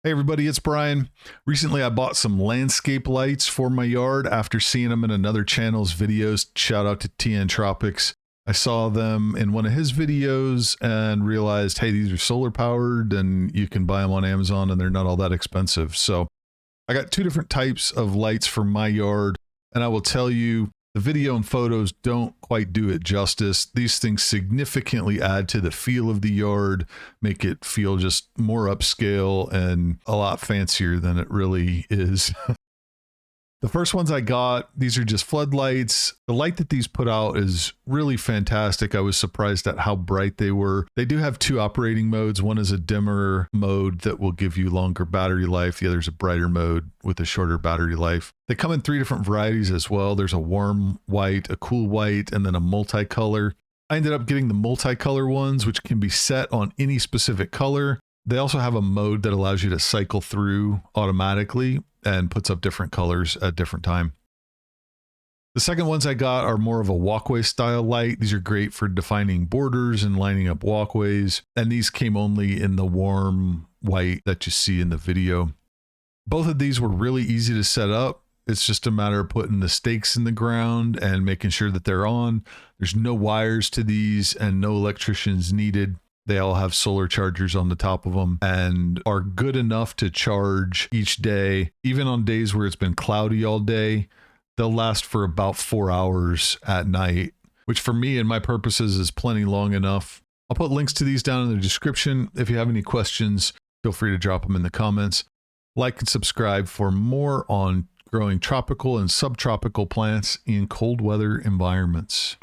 Hey everybody, it's Brian. Recently I bought some landscape lights for my yard after seeing them in another channel's videos. Shout out to TN Tropics. I saw them in one of his videos and realized, hey, these are solar powered and you can buy them on Amazon and they're not all that expensive. So I got two different types of lights for my yard, and I will tell you, the video and photos don't quite do it justice. These things significantly add to the feel of the yard, make it feel just more upscale and a lot fancier than it really is. The first ones I got, these are just floodlights. The light that these put out is really fantastic. I was surprised at how bright they were. They do have two operating modes. One is a dimmer mode that will give you longer battery life. The other is a brighter mode with a shorter battery life. They come in three different varieties as well. There's a warm white, a cool white, and then a multicolor. I ended up getting the multicolor ones, which can be set on any specific color. They also have a mode that allows you to cycle through automatically and puts up different colors at different time. The second ones I got are more of a walkway style light. These are great for defining borders and lining up walkways. And these came only in the warm white that you see in the video. Both of these were really easy to set up. It's just a matter of putting the stakes in the ground and making sure that they're on. There's no wires to these and no electricians needed. They all have solar chargers on the top of them and are good enough to charge each day. Even on days where it's been cloudy all day, they'll last for about 4 hours at night, which for me and my purposes is plenty long enough. I'll put links to these down in the description. If you have any questions, feel free to drop them in the comments. Like and subscribe for more on growing tropical and subtropical plants in cold weather environments.